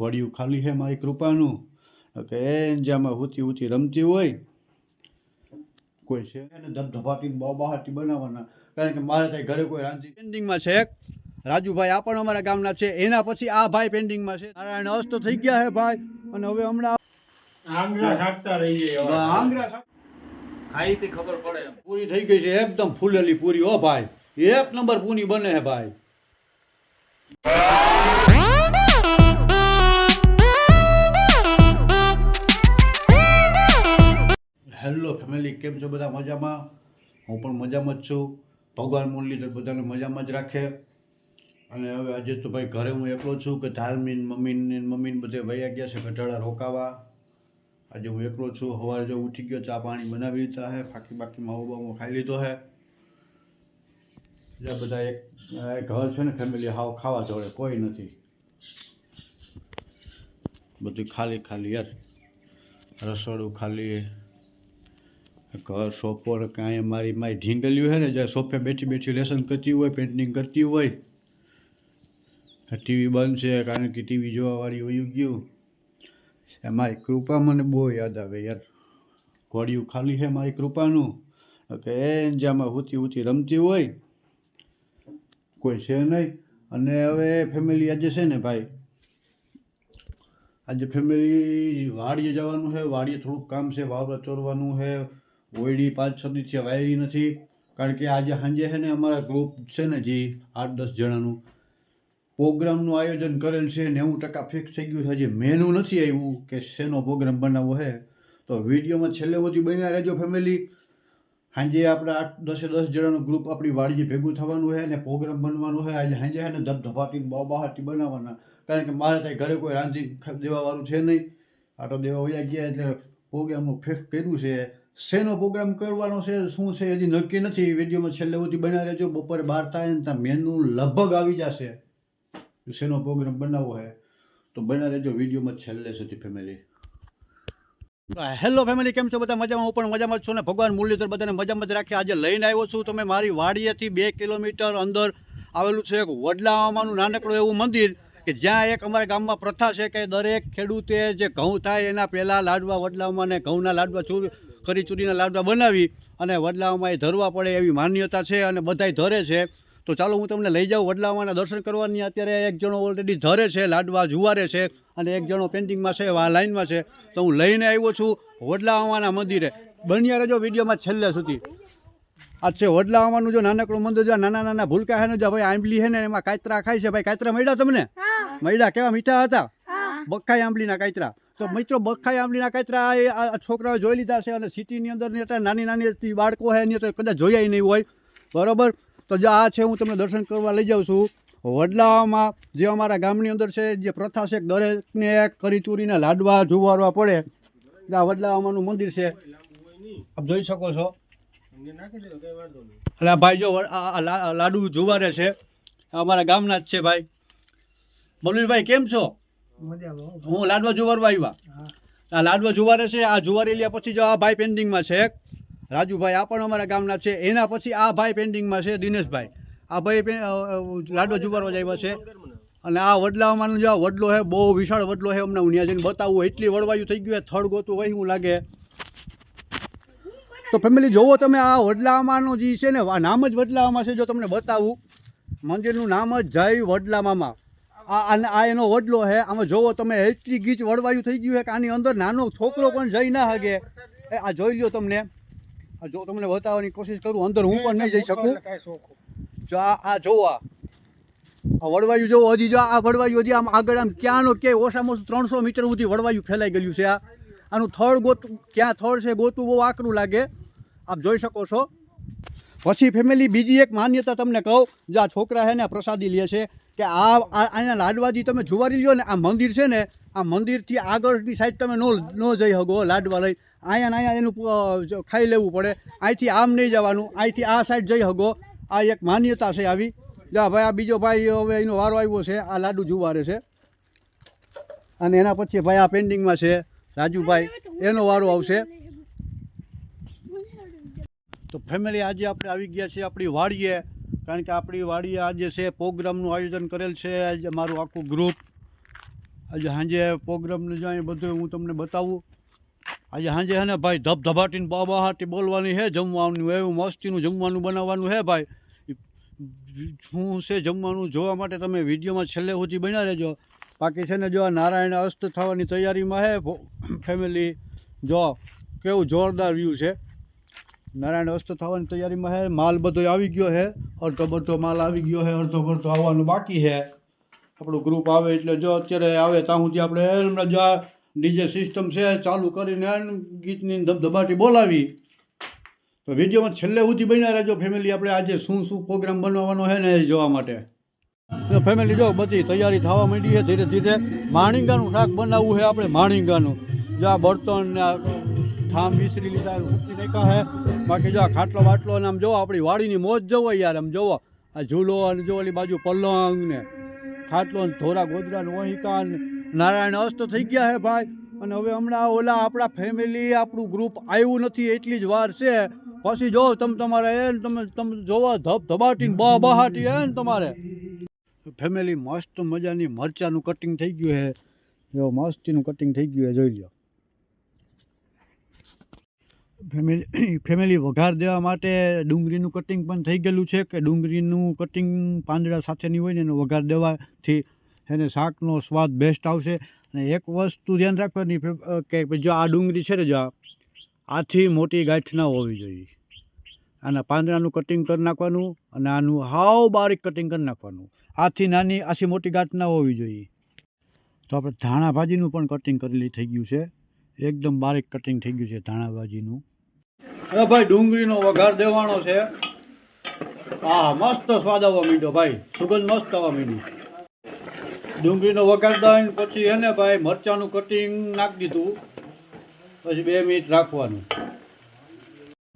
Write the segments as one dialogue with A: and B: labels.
A: ઘોડિયું ખાલી છે મારી કૃપાનું કે એંજામાં હુતી હુતી રમતી હોય કોઈ છે ને ધબધબાટી બહાટી બનાવવાના કારણ કે મારે ત્યાં ઘરે કોઈ રાંધી પેન્ડિંગમાં છે રાજુભાઈ આ પણ અમારા ગામના છે એના પછી આ ભાઈ પેન્ડિંગમાં છે નારાયણ અસ્ત થઈ ગયા છે ભાઈ અને હવે હમણાં
B: આંગળા સાકતા રહી જાય
A: આંગળા
B: ખાઈ તે ખબર પડે
A: પૂરી થઈ ગઈ છે એકદમ ફૂલેલી પૂરી હો ભાઈ એક નંબર પૂરી બને છે ભાઈ હેલો ફેમિલી કેમ છો બધા મજામાં હું પણ મજામાં જ છું ભગવાન મુરલીધર બધાને મજામાં જ રાખે અને હવે આજે તો ભાઈ ઘરે હું એકલો છું કે ધાર્મીન મમ્મીને બધે વયા ગયા છે ગઢાળા રોકાવા આજે હું એકલો છું સવારે જો ઉઠી ગયો ચા પાણી બનાવી લીધા છે બાકી માવો ખાઈ લીધો છે જે બધા એક ઘર છે ને ફેમિલી હાવ ખાવા જોડે કોઈ નથી બધું ખાલી ખાલી યાર રસોડું ખાલી ઘર સોફો કાંઈ મારી ઢીંગલ્યું છે ને જ્યાં સોફે બેઠી બેઠી લેસન કરતી હોય પેઇન્ટિંગ કરતી હોય ટીવી બંધ છે કારણ કે ટીવી જોવાવાળી વયું ગયું મારી કૃપા મને બહુ યાદ આવે યાર ઘોડિયું ખાલી છે મારી કૃપાનું કે એંજામાં હુતી હુતી રમતી હોય કોઈ છે નહીં અને હવે ફેમિલી આજે છે ને ભાઈ આજે ફેમિલી વાડીએ જવાનું છે વાડીએ થોડુંક કામ છે વાવરા ચોરવાનું છે ઓયડી 5-6 દિવસથી વાયરી નથી કારણ કે આજે સાંજે છે ને અમારા ગ્રુપ છે ને જે 8-10 જણાનું પ્રોગ્રામનું આયોજન કરેલ છે 90% ફિક્સ થઈ ગયું છે હજી મેનુ નથી આવ્યું કે શેનો પ્રોગ્રામ બનાવવો છે તો વિડીયોમાં છેલ્લે સુધી બન્યા રહેજો ફેમિલી સાંજે આપણે 8-10 જણાનું ગ્રુપ આપણી વાડીએ ભેગું થવાનું છે અને પ્રોગ્રામ બનવાનું છે આજે સાંજે છે ને ધબધબાટી બહાટી બનાવવાના કારણ કે મારે ત્યાં ઘરે કોઈ રાંધી દેવાવાળું છે નહીં આટો દેવા વયા ગયા એટલે પ્રોગ્રામનું ફિક્સ કર્યું છે શેનો પ્રોગ્રામ કરવાનો છે શું છે હજી નક્કી નથી વિડીયોમાં છેલ્લે સુધી બન્યા રહેજો બપોરે 12 થાય ને ત્યાં મેનુ લગભગ આવી જશે શેનો પ્રોગ્રામ બનાવવો છે તો બન્યા રહેજો વિડીયોમાં છેલ્લે સુધી ફેમિલી હેલો ફેમિલી કેમ છો બધા મજામાં હું પણ મજામાં જ છું ને ભગવાન મુરલીધર બધાને મજામાં જ રાખે આજે લઈને આવ્યો છું તમે મારી વાડીએથી 2 કિલોમીટર અંદર આવેલું છે એક વડલામાનું નાનકડું એવું મંદિર કે જ્યાં એક અમારા ગામમાં પ્રથા છે કે દરેક ખેડૂતે જે ઘઉં થાય એના પહેલાં લાડવા વડલામાં ને ઘઉંના લાડવા ચૂરીના લાડવા બનાવી અને વડલામાં એ ધરવા પડે એવી માન્યતા છે અને બધાય ધરે છે તો ચાલો હું તમને લઈ જાઉં વડલામાના દર્શન કરવાની અત્યારે એક જણો ઓલરેડી ધરે છે લાડવા જુવારે છે અને એક જણો પેન્ટિંગમાં છે લાઈનમાં છે તો હું લઈને આવ્યો છું વડલામાના મંદિરે બન્યા રહેજો વિડીયોમાં છેલ્લે સુધી આ છે વડલામાનું જો નાનકડું મંદિર જો નાના ભૂલકા છે ને જો ભાઈ આંબલી છે ને એમાં કાતરા ખાય છે ભાઈ કાતરા મળ્યા તમને મળ્યા કેવા મીઠા હતા બખાઈ આંબલીના કાતરા તો મિત્રો બખાઈ આંબલીના કાતરા આ છોકરાઓ જોઈ લીધા છે અને સિટીની અંદર નાની બાળકો છે એની તો કદાચ જોયા નહીં હોય બરાબર તો જો આ છે હું તમને દર્શન કરવા લઈ જાઉં છું વડલામાં જે અમારા ગામની અંદર છે જે પ્રથા છે દરેકને કરી ચૂરીને લાડવા જુવારવા પડે આ વડલામાનું મંદિર છે આપ જોઈ શકો છો એટલે ભાઈ જો લાડુ જુવારે છે અમારા ગામના જ છે ભાઈ બબલીભાઈ કેમ છો હું લાડવા જુવારવા આવ્યા આ લાડવા જુવારે છે આ જુવારી લ્યા પછી જો આ ભાઈ પેન્ડિંગમાં છે રાજુભાઈ આ પણ અમારા ગામના છે એના પછી આ ભાઈ પેન્ડિંગમાં છે દિનેશભાઈ આ ભાઈ લાડવા જુવારવા જ આવ્યા છે અને આ વડલામાંનો જે વડલો છે બહુ વિશાળ વડલો છે અમને હું ત્યાં જઈને બતાવું એટલી વડવાયું થઈ ગયું થડ ગોતું હોય હું લાગે તો ફેમિલી જોવો તમે આ વડલામાનો જે છે ને નામ જ વડલામાં છે જો તમને બતાવું મંદિરનું નામ જ જય વડલામામાં આ એનો વડલો છે આમાં જોવો તમે એટલી ગીચ વડવાયું થઈ ગયું છે કે આની અંદર નાનો છોકરો પણ જઈ ના શકે આ જોઈ લ્યો તમને જો તમને બતાવવાની કોશિશ કરું અંદર હું પણ નહીં જઈ શકું જો આ જોવો આ વડવાયું જોવો હજી જો આ વડવાયું હજી આમ આગળ આમ ક્યાંનો ક્યાંય ઓછામાં ઓછું 300 મીટર સુધી વડવાયું ફેલાઈ ગયું છે આનું થડ ગોતું ક્યાં થડ છે ગોતું બહુ આકરું લાગે આપ જોઈ શકો છો પછી ફેમિલી બીજી એક માન્યતા તમને કહું જો આ છોકરા છે ને પ્રસાદી લે છે કે આના લાડવાજી તમે જુવારી લ્યો ને આ મંદિર છે ને આ મંદિરથી આગળની સાઈડ તમે ન જઈ શકો લાડવા લઈ અહીંયા એનું ખાઈ લેવું પડે અહીંથી આમ નહીં જવાનું અહીંથી આ સાઈડ જઈ શકો આ એક માન્યતા છે આવી જા ભાઈ આ બીજો ભાઈ હવે એનો વારો આવ્યો છે આ લાડુ જુવારે છે અને એના પછી ભાઈ આ પેન્ડિંગમાં છે રાજુભાઈ એનો વારો આવશે તો ફેમિલી આજે આપણે આવી ગયા છીએ આપણી વાડીએ કારણ કે આપણી વાડીએ આજે છે પ્રોગ્રામનું આયોજન કરેલ છે આજે મારું આખું ગ્રુપ આજે સાંજે પ્રોગ્રામને જાય બધું હું તમને બતાવું. આજે સાંજે છે ને ભાઈ ધબધબાટીને બાબાહાટી બોલવાની છે, જમવાનું એવું મસ્તીનું જમવાનું બનાવવાનું છે ભાઈ. શું છે જમવાનું જોવા માટે તમે વિડીયોમાં છેલ્લે સુધી બન્યા રહેજો. બાકી છે ને જો આ નારાયણ અસ્ત થવાની તૈયારીમાં છે ફેમિલી. જો કેવું જોરદાર વ્યૂ છે. નારાયણ અસ્ત થવાની તૈયારીમાં છે. માલ બધો આવી ગયો છે, અડધો બધો માલ આવી ગયો છે, અડધો બધો આવવાનું બાકી છે. આપણું ગ્રુપ આવે એટલે જો અત્યારે આવે ત્યાં સુધી આપણે હમણાં જો આ ડીજે સિસ્ટમ છે ચાલુ કરીને ગીતની ધબધબાટી બોલાવી. તો વિડીયોમાં છેલ્લે સુધી બન્યા રહેજો ફેમિલી. આપણે આજે શું શું પ્રોગ્રામ બનાવવાનો છે ને એ જોવા માટે. તો ફેમિલી જો બધી તૈયારી થવા માંડી છે ધીરે ધીરે. માણિંગાનું શાક બનાવવું છે આપણે, માણિંગાનું. જો આ બર્તન ને ઠામ વિસરી લીધા મૂકી નાખ્યા છે. બાકી જો આ ખાટલો બાટલો અને આમ જોવો આપણી વાડીની મોજ જોવો યાર. આમ જોવો આ ઝૂલો અને જો ઓલી બાજુ પલંગ ને ખાટલો ને ધોરા ગોદરા ને વહિકા ને નારાયણ અસ્ત થઈ ગયા છે ભાઈ. અને હવે હમણાં ઓલા આપણા ફેમિલી આપણું ગ્રુપ આવ્યું નથી એટલી જ વાર છે. પછી જો તમારે એ તમે જોવો ધબધબાટીને બહાટી હે ને તમારે ફેમિલી. મસ્ત મજાની મરચાનું કટિંગ થઈ ગયું છે. જો મસ્તીનું કટિંગ થઈ ગયું છે, જોઈ લો ફેમિલી. વઘાર દેવા માટે ડુંગળીનું કટિંગ પણ થઈ ગયેલું છે કે ડુંગળીનું કટિંગ પાંદડા સાથેની હોય ને એનો વઘાર દેવાથી એને શાકનો સ્વાદ બેસ્ટ આવશે. અને એક વસ્તુ ધ્યાન રાખવાની કે જો આ ડુંગળી છે ને જો આથી મોટી ગાંઠ ના હોવી જોઈએ. આના પાંદડાનું કટિંગ કરી નાખવાનું અને આનું હાવ બારીક કટિંગ કરી નાખવાનું. આથી નાની આથી મોટી ગાંઠ ના હોવી જોઈએ. તો આપણે ધાણા ભાજીનું પણ કટિંગ કરેલી થઈ ગયું છે, એકદમ બારીક કટિંગ થઈ ગયું છે ધાણા ભાજીનું. હવે ભાઈ ડુંગળીનો વઘાર દેવાનો છે. હા મસ્ત સ્વાદ આવવા માંડ્યો ભાઈ, સુગંધ મસ્ત આવવા માંડી. ડુંગળીનો વઘાર દઈને પછી એને ભાઈ મરચાંનું કટિંગ નાખી દીધું. પછી 2 મિનિટ રાખવાનું.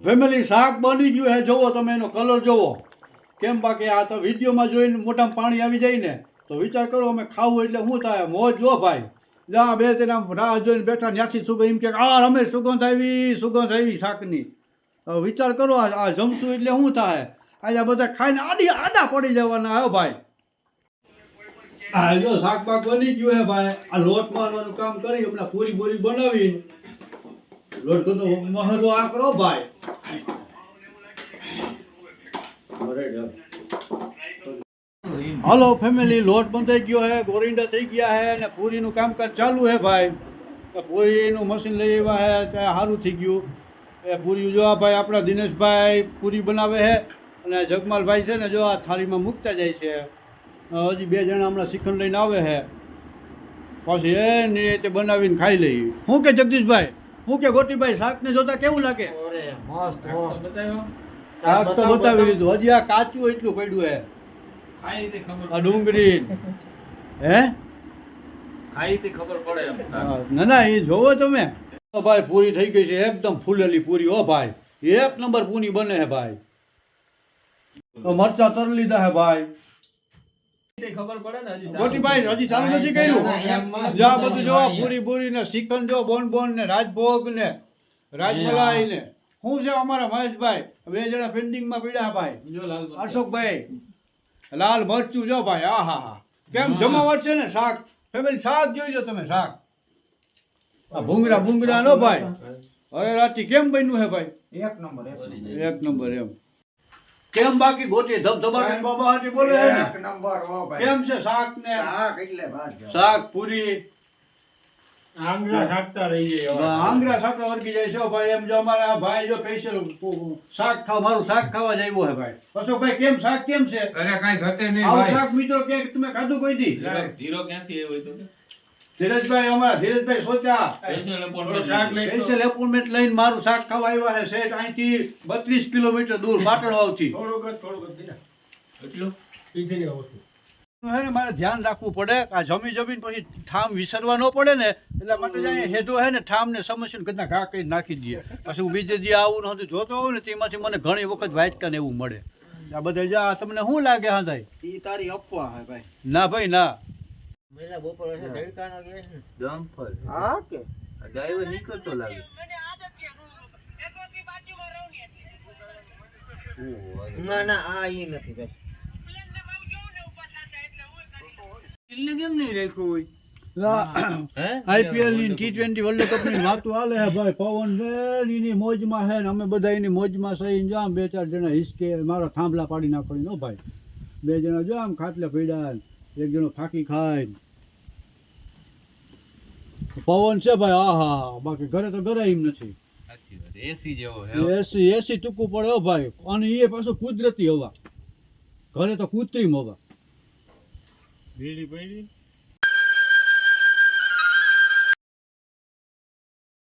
A: ફેમિલી શાક બની ગયું છે, જોવો તમે એનો કલર જોવો કેમ. બાકી આ તો વિડીયોમાં જોઈને મોઢામાં પાણી આવી જાય ને તો વિચાર કરો અમે ખાવું એટલે શું થાય મોજ. જો ભાઈ જા 2-3 આમ રાહ જોઈને બેઠા ત્યાંથી સુગંધ એમ કે આ રમેશ સુગંધ આવી શાકની. વિચાર કરો આ જમશું એટલે શું થાય. આજે બધા ખાઈને આડા પડી જવાના હે ભાઈ. હા જો શાક બાક બની ગયું હે ભાઈ. આ લોટ મારવાનું કામ કરી હમણાં પૂરી બોરી બનાવી લોટ તો મહત્વ આ કરો ભાઈ. હાલો ફેમિલી, લોટ બંધાઈ ગયો હે, ગોરિંડા થઈ ગયા હે અને પૂરીનું કામકાજ ચાલુ હે ભાઈ. પૂરીનું મશીન લઈ આવ્યા હે, સારું થઈ ગયું. એ પૂરી જો આ ભાઈ આપણા દિનેશભાઈ પૂરી બનાવે છે અને જગમાલભાઈ છે ને જો આ થાળીમાં મૂકતા જાય છે. હજી 2 જણા હમણાં શ્રીખંડ લઈને આવે છે. પછી એની રીતે બનાવીને ખાઈ લઈએ. શું કે જગદીશભાઈ, શું કે ગોટીભાઈ, શાકને જોતા કેવું લાગે? શાક તો બતાવી લીધું, હજી આ કાચું એટલું પડ્યું હે. આ ડુંગળી હે
B: ખાઈ તે ખબર પડે.
A: ના એ જોવો તમે ભાઈ. પૂરી થઈ ગઈ છે એકદમ ફૂલેલી પૂરી. હો ભાઈ 1 નંબર પૂરી બને છે ભાઈ. મરચા તર લીધા હે ભાઈ.
B: ખબર પડે ને
A: ગોટીભાઈ હજી ચાલુ નથી કર્યું. જો આ બધું જો પૂરી પૂરી ને શ્રીખંડ જો બોન ને રાજભોગ ને રાજમલાઈ ને શું છે અમારા મહેશભાઈ 2 જણા પેન્ડિંગમાં પડ્યા ભાઈ. અશોકભાઈ લાલ મરચું જો ભાઈ. આ હા કેમ જમાવટ છે ને. શાક ફેમિલી શાક જોઈ લો તમે. શાક ભૂંગળા નો ભાઈ. અરે રાતી કેમ બન્યું હે ભાઈ? 1 નંબર એમ. કેમ બાકી ગોટી ધબધબાટી બાબા હાટી બોલે છે ને 1 નંબર. હો ભાઈ કેમ છે શાક ને શાક એટલે શાક પૂરી
B: આંગળા શાકતા રહી જાય.
A: આંગળા શાકતા વર્ગી જાય છે ભાઈ. એમ જો અમારા ભાઈ જો સ્પેશિયલ શાક ખાવા મારું શાક ખાવા જ આવ્યો હે ભાઈ. અશોકભાઈ કેમ શાક કેમ છે?
B: અરે કાઈ ઘટે નહીં
A: આવું
B: ભાઈ.
A: શાક મિત્રો કે તમે ખાધું કોઈ દી?
B: ધીરો ક્યાંથી આવ્યો તો
A: ધીરજભાઈ અમારા ધીરજભાઈ સોચા સ્પેશિયલ એપોઇન્ટમેન્ટ લઈને મારું શાક ખાવા આવ્યા છે. સેટ અહીંથી 32 કિલોમીટર દૂર પાટણવાવથી.
B: એટલું
A: હે ને મારે ધ્યાન રાખવું પડે. આ જમીન પછી ઠામ વિસરવા ન પડે ને એટલા માટે જાય હેઠો હે ને ઠામ ને સમસ્યા કદાચ ઘા કરી નાખી દઈએ. પછી હું બીજે દી આવું નતું જોતો હોઉં ને તેમાંથી મને ઘણી વખત વાઇટકા ને એવું મળે. આ બધા જા તમને શું લાગે? હા ભાઈ ઈ તારી અફવા હે ભાઈ. ના ભાઈ ના. મેલા બપોર હશે ધડકાનો ગેસ ને ડમ્ફર. હા કે ડ્રાઈવર નીકળતો લાગે. મને આદત છે એકોની બાજુમાં રહું ને એટલે. ના આ ઈ નથી ભાઈ. પ્લેન ને બહુ જોઉં ને ઉપર સાચા એટલે હું દિલને કેમ નહીં રાખ્યું હોય? આઈપીએલ ની T20 વર્લ્ડ કપ ની વાતો હાલે હે ભાઈ. પવન છે એની મોજમાં હે ને અમે બધા એની મોજમાં સહીને જામ 2-4 જણા હિસકે મારા થાંભલા પાડી નાખવાની નો ભાઈ. 2 જણા જો આમ ખાટલે પડ્યા ને 1 જણો ફાંકી ખાય ને. પવન છે ભાઈ. આહા બાકી ઘરે તો ઘરે એમ નથી.
C: સાચી વાત એસી જેવો હે
A: એસી ટૂંકું પડે હો ભાઈ. અને એ પાછું કુદરતી હવા, ઘરે તો કૃત્રિમ હવા.
B: બીડી પડી